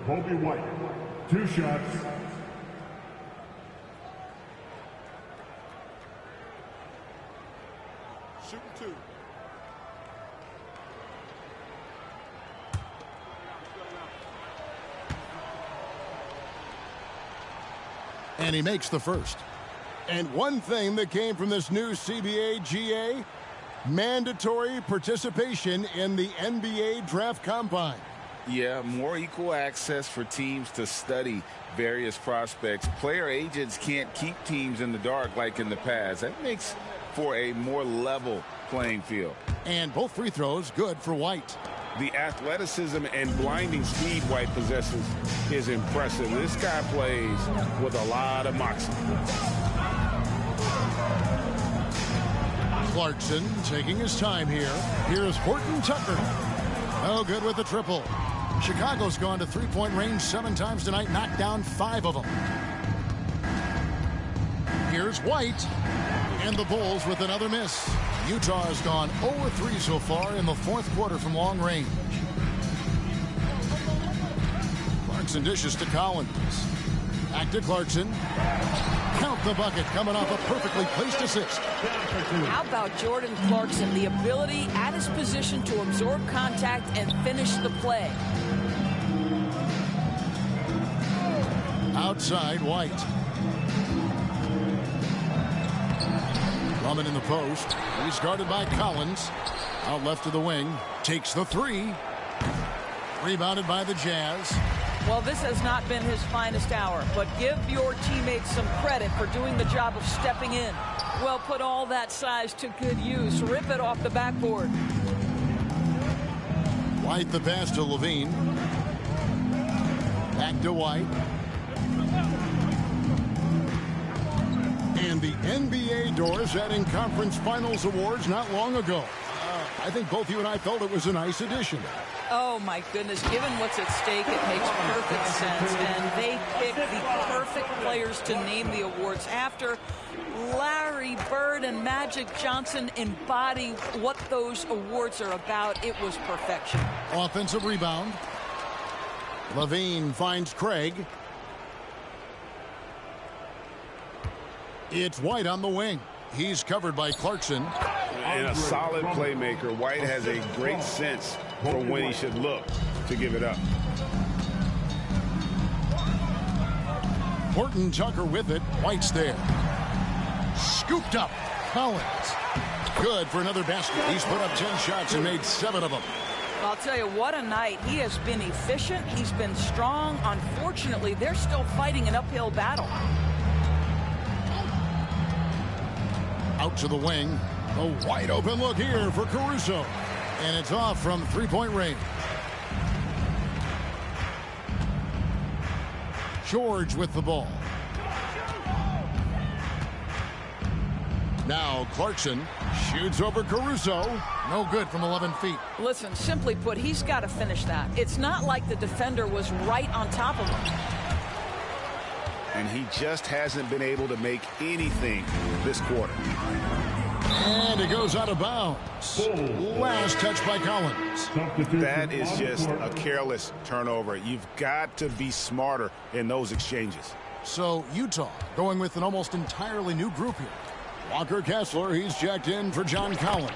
[SPEAKER 6] Kobe White. 2 shots.
[SPEAKER 3] Shoot 2. And he makes the first. And one thing that came from this new CBA GA, mandatory participation in the NBA Draft Combine.
[SPEAKER 8] Yeah, more equal access for teams to study various prospects. Player agents can't keep teams in the dark like in the past. That makes for a more level playing field.
[SPEAKER 3] And both free throws good for White.
[SPEAKER 8] The athleticism and blinding speed White possesses is impressive. This guy plays with a lot of moxie.
[SPEAKER 3] Clarkson taking his time here. Here's Horton Tucker. No good with the triple. Chicago's gone to three-point range 7 times tonight, knocked down 5 of them. Here's White. And the Bulls with another miss. Utah has gone 0-3 so far in the fourth quarter from long range. Clarkson dishes to Collins. Back to Clarkson. Count the bucket coming off a perfectly placed assist.
[SPEAKER 5] How about Jordan Clarkson? The ability at his position to absorb contact and finish the play.
[SPEAKER 3] Outside, White. Drummond in the post. He's guarded by Collins. Out left of the wing. Takes the 3. Rebounded by the Jazz.
[SPEAKER 5] Well, this has not been his finest hour, but give your teammates some credit for doing the job of stepping in. Well, put all that size to good use. Rip it off the backboard.
[SPEAKER 3] White the pass to Levine. Back to White. And the NBA Doors adding conference finals awards not long ago. I think both you and I felt it was a nice addition.
[SPEAKER 5] Oh, my goodness. Given what's at stake, it makes perfect sense. And they picked the perfect players to name the awards after. Larry Bird and Magic Johnson embody what those awards are about. It was perfection.
[SPEAKER 3] Offensive rebound. Levine finds Craig. It's White on the wing. He's covered by Clarkson.
[SPEAKER 8] And a solid playmaker. White has a great sense for when he should look to give it up.
[SPEAKER 3] Horton Tucker with it. White's there. Scooped up. Collins. Good for another basket. He's put up 10 shots and made 7 of them.
[SPEAKER 5] I'll tell you, what a night. He has been efficient. He's been strong. Unfortunately, they're still fighting an uphill battle.
[SPEAKER 3] Out to the wing. A wide open look here for Caruso. And it's off from three-point range. George with the ball. Now Clarkson shoots over Caruso. No good from 11 feet.
[SPEAKER 5] Listen, simply put, he's got to finish that. It's not like the defender was right on top of him.
[SPEAKER 8] And he just hasn't been able to make anything this quarter.
[SPEAKER 3] And it goes out of bounds. Last touch by Collins.
[SPEAKER 8] That is just a careless turnover. You've got to be smarter in those exchanges.
[SPEAKER 3] So Utah going with an almost entirely new group here. Walker Kessler, he's checked in for John Collins.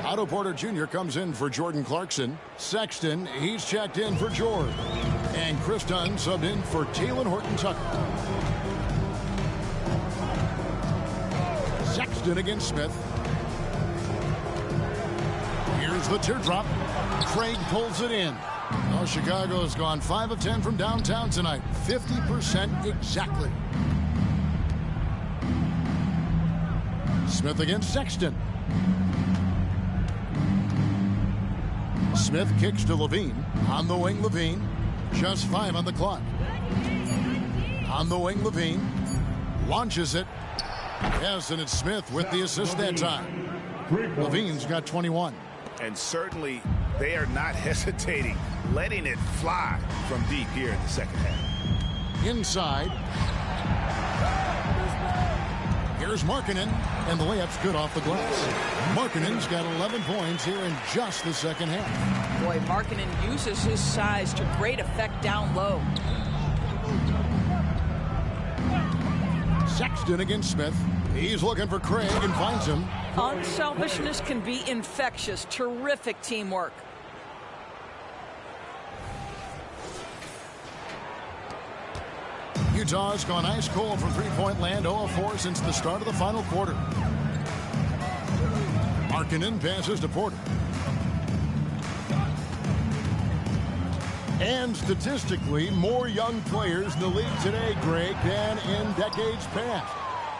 [SPEAKER 3] Otto Porter Jr. comes in for Jordan Clarkson. Sexton, he's checked in for George. And Chris Dunn subbed in for Talen Horton-Tucker. Sexton against Smith. Here's the teardrop. Craig pulls it in. Oh, Chicago's gone 5 of 10 from downtown tonight. 50% exactly. Smith against Sexton. Smith kicks to Levine. On the wing, Levine. Just 5 on the clock. On the wing, Levine. Launches it. Yes, and it's Smith with the assist that time. Levine's got 21.
[SPEAKER 8] And certainly they are not hesitating, letting it fly from deep here in the second half.
[SPEAKER 3] Inside. Here's Markkanen, and the layup's good off the glass. Markkanen's got 11 points here in just the second half.
[SPEAKER 5] Boy, Markkanen uses his size to great effect down low.
[SPEAKER 3] Sexton against Smith. He's looking for Craig and finds him.
[SPEAKER 5] Unselfishness can be infectious. Terrific teamwork.
[SPEAKER 3] Utah's gone ice cold from three-point land, 0-4 since the start of the final quarter. Markkanen passes to Porter. And statistically, more young players in the league today, Greg, than in decades past.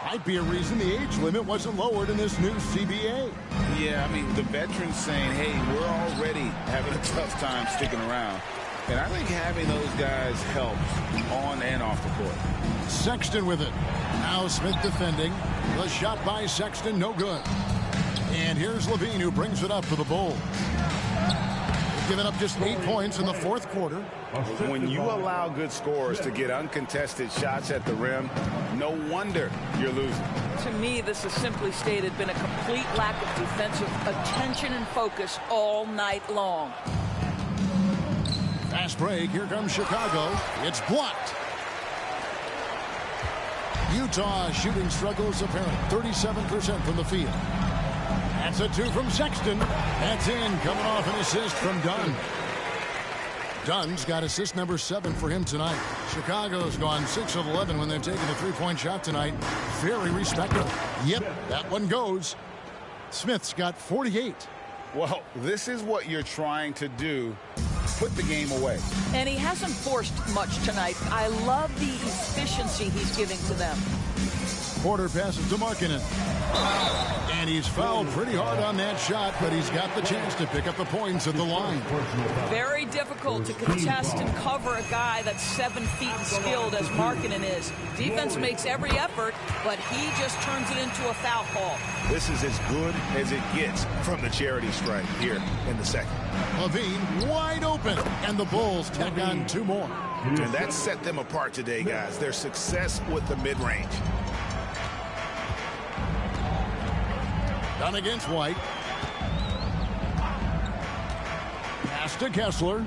[SPEAKER 3] Might be a reason the age limit wasn't lowered in this new CBA.
[SPEAKER 8] Yeah, I mean, the veterans saying, hey, we're already having a tough time sticking around. And I think having those guys helps on and off the court.
[SPEAKER 3] Sexton with it. Now Smith defending. The shot by Sexton, no good. And here's Levine, who brings it up for the Bulls. Giving up just 8 points in the fourth quarter.
[SPEAKER 8] When you allow good scorers to get uncontested shots at the rim, no wonder you're losing.
[SPEAKER 5] To me, this has simply stated been a complete lack of defensive attention and focus all night long.
[SPEAKER 3] Fast break. Here comes Chicago. It's blocked. Utah shooting struggles apparent. 37% from the field. That's a 2 from Sexton. That's in. Coming off an assist from Dunn. Dunn's got assist number 7 for him tonight. Chicago's gone 6 of 11 when they're taking the three-point shot tonight. Very respectable. Yep, that one goes. Smith's got 48.
[SPEAKER 8] Well, this is what you're trying to do. Put the game away.
[SPEAKER 5] And he hasn't forced much tonight. I love the efficiency he's giving to them.
[SPEAKER 3] Porter passes to Markkanen. And he's fouled pretty hard on that shot, but he's got the chance to pick up the points at the line.
[SPEAKER 5] Very difficult to contest and cover a guy that's 7 feet skilled as Markkanen is. Defense makes every effort, but he just turns it into a foul call.
[SPEAKER 8] This is as good as it gets from the charity stripe here in the second.
[SPEAKER 3] Levine wide open, and the Bulls tack on 2 more.
[SPEAKER 8] And that set them apart today, guys. Their success with the mid-range.
[SPEAKER 3] Dunn against White. Pass to Kessler.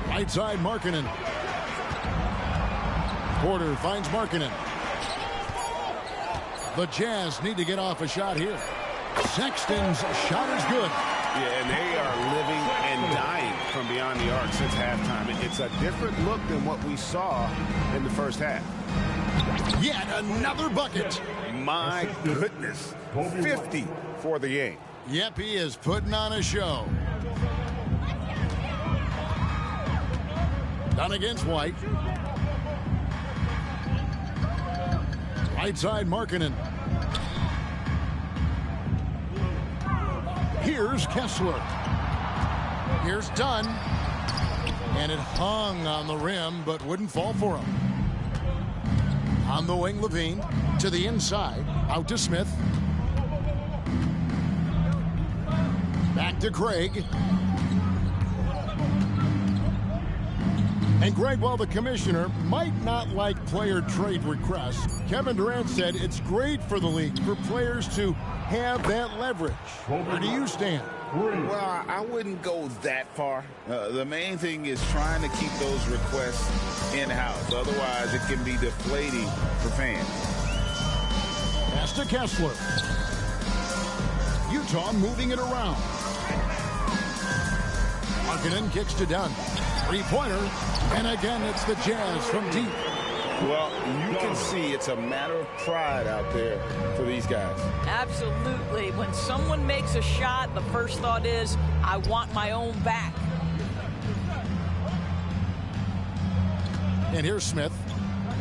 [SPEAKER 3] Right side, Markkanen. Porter finds Markkanen. The Jazz need to get off a shot here. Sexton's shot is good.
[SPEAKER 8] Yeah, and they are living and dying from beyond the arc since halftime. It's a different look than what we saw in the first half.
[SPEAKER 3] Yet another bucket.
[SPEAKER 8] My goodness. 50 for the game.
[SPEAKER 3] Yep, he is putting on a show. Done against White. Right side, Markkanen. Here's Kessler. Here's Dunn. And it hung on the rim, but wouldn't fall for him. On the wing, Levine. To the inside. Out to Smith. Back to Craig. And Greg, while the commissioner might not like player trade requests, Kevin Durant said it's great for the league for players to have that leverage. Where do you stand?
[SPEAKER 8] Well, I wouldn't go that far. The main thing is trying to keep those requests in-house. Otherwise, it can be deflating for fans.
[SPEAKER 3] Pass to Kessler. Utah moving it around. Markkanen kicks to Dunn. Three-pointer. And again, it's the Jazz from deep.
[SPEAKER 8] Well, you can see it's a matter of pride out there for these guys.
[SPEAKER 5] Absolutely. When someone makes a shot, the first thought is, I want my own back.
[SPEAKER 3] And here's Smith.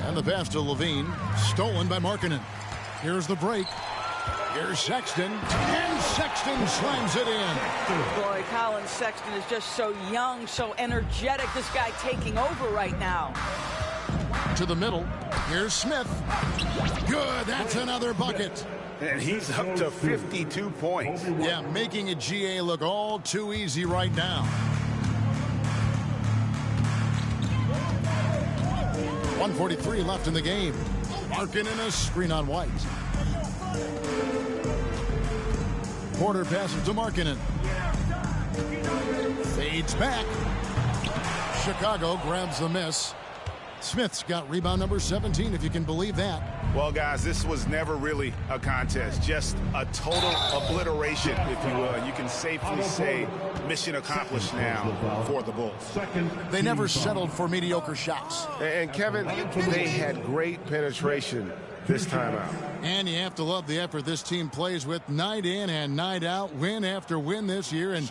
[SPEAKER 3] And the pass to Levine. Stolen by Markkanen. Here's the break. Here's Sexton. And Sexton slams it in.
[SPEAKER 5] Boy, Colin Sexton is just so young, so energetic. This guy taking over right now.
[SPEAKER 3] To the middle. Here's Smith. Good. That's another bucket.
[SPEAKER 8] And he's up to 52 points.
[SPEAKER 3] Yeah, making a GA look all too easy right now. 1:43 left in the game. Markkanen a screen on White. Porter passes to Markkanen. Fades back. Chicago grabs the miss. Smith's got rebound number 17, if you can believe that.
[SPEAKER 8] Well, guys, this was never really a contest. Just a total obliteration, if you will. You can safely say mission accomplished now for the Bulls.
[SPEAKER 3] They never settled for mediocre shots.
[SPEAKER 8] And Kevin, they had great penetration this time out.
[SPEAKER 3] And you have to love the effort this team plays with night in and night out, win after win this year. And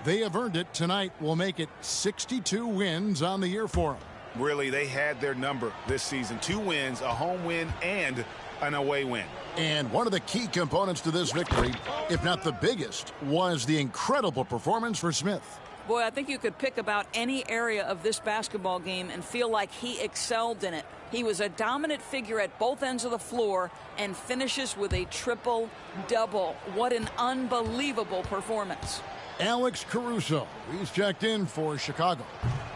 [SPEAKER 3] they have earned it. Tonight will make it 62 wins on the year for them.
[SPEAKER 8] Really, they had their number this season. 2 wins, a home win, and an away win.
[SPEAKER 3] And one of the key components to this victory, if not the biggest, was the incredible performance for Smith.
[SPEAKER 5] Boy, I think you could pick about any area of this basketball game and feel like he excelled in it. He was a dominant figure at both ends of the floor and finishes with a triple-double. What an unbelievable performance.
[SPEAKER 3] Alex Caruso, he's checked in for Chicago.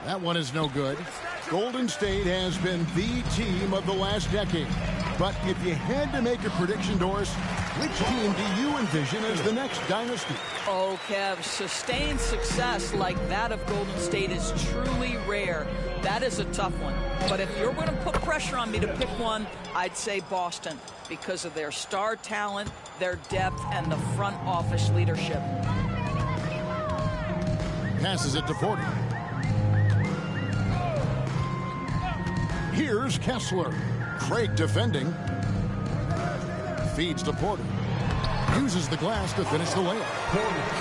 [SPEAKER 3] That one is no good. Golden State has been the team of the last decade. But if you had to make a prediction, Doris, which team do you envision as the next dynasty?
[SPEAKER 5] Oh, Kev, sustained success like that of Golden State is truly rare. That is a tough one. But if you're going to put pressure on me to pick one, I'd say Boston because of their star talent, their depth, and the front office leadership.
[SPEAKER 3] Passes it to Porter. Here's Kessler. Craig defending. Feeds to Porter. Uses the glass to finish the layup.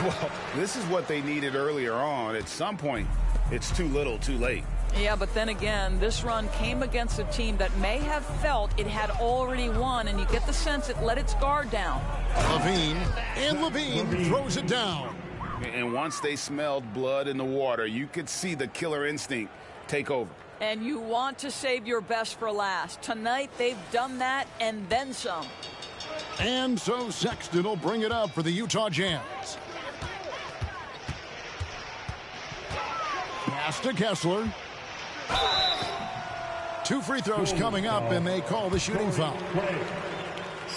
[SPEAKER 8] Well, this is what they needed earlier on. At some point, it's too little, too late.
[SPEAKER 5] Yeah, but then again, this run came against a team that may have felt it had already won, and you get the sense it let its guard down.
[SPEAKER 3] Levine throws it down.
[SPEAKER 8] And once they smelled blood in the water, you could see the killer instinct take over.
[SPEAKER 5] And you want to save your best for last. Tonight, they've done that and then some.
[SPEAKER 3] And so Sexton will bring it up for the Utah Jazz. Pass to Kessler. 2 free throws coming up, and they call the shooting foul.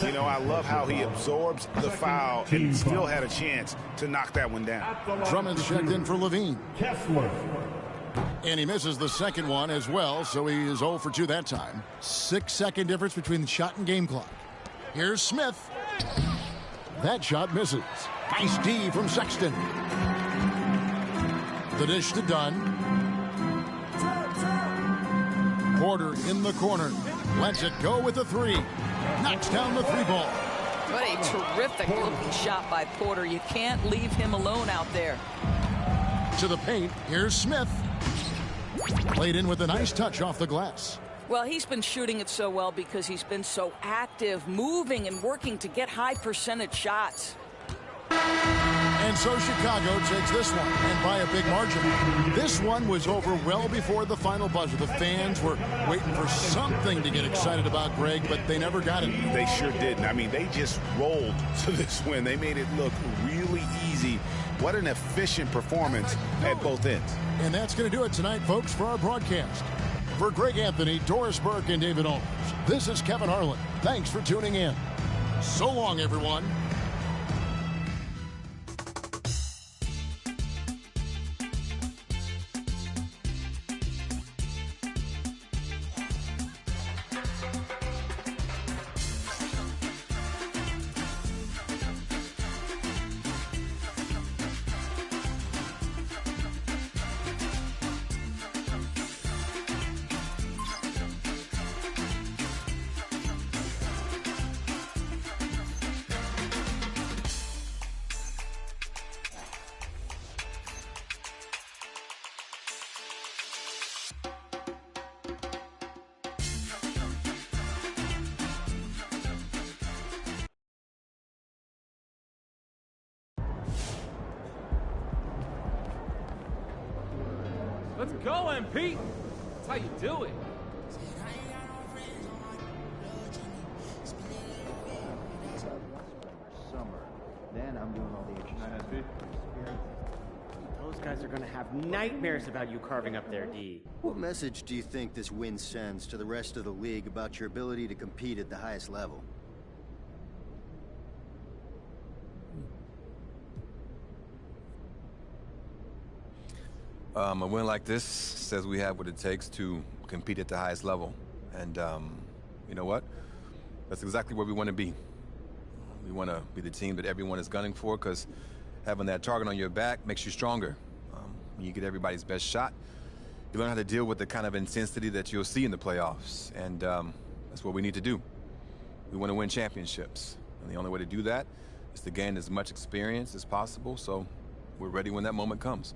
[SPEAKER 8] You know, I love how he absorbs the foul and still had a chance to knock that one down.
[SPEAKER 3] Drummond's checked in for Levine.
[SPEAKER 6] Kessler.
[SPEAKER 3] And he misses the second one as well, so he is 0 for 2 that time. 6-second difference between the shot and game clock. Here's Smith. That shot misses. Nice D from Sexton. The dish to Dunn. Porter in the corner. Lets it go with the three. Knocks down the three ball.
[SPEAKER 5] What a terrific looking shot by Porter. You can't leave him alone out there.
[SPEAKER 3] To the paint, here's Smith. Played in with a nice touch off the glass.
[SPEAKER 5] Well, he's been shooting it so well because he's been so active, moving and working to get high percentage shots.
[SPEAKER 3] And so Chicago takes this one, and by a big margin. This one was over well before the final buzzer. The fans were waiting for something to get excited about, Greg, but they never got it.
[SPEAKER 1] They sure didn't. I mean, they just rolled to this win. They made it look really easy. What an efficient performance at both ends.
[SPEAKER 3] And that's going to do it tonight, folks, for our broadcast. For Greg Anthony, Doris Burke, and David Owens, this is Kevin Harlan. Thanks for tuning in. So long, everyone.
[SPEAKER 12] Let's go, MP. That's how you do it.
[SPEAKER 13] Summer. Then I'm doing all the extra.
[SPEAKER 14] Those guys are going to have nightmares about you carving up their D.
[SPEAKER 13] What message do you think this win sends to the rest of the league about your ability to compete at the highest level?
[SPEAKER 15] A win like this says we have what it takes to compete at the highest level. And you know what? That's exactly where we want to be. We want to be the team that everyone is gunning for, because having that target on your back makes you stronger. When you get everybody's best shot, you learn how to deal with the kind of intensity that you'll see in the playoffs. And that's what we need to do. We want to win championships. And the only way to do that is to gain as much experience as possible, so we're ready when that moment comes.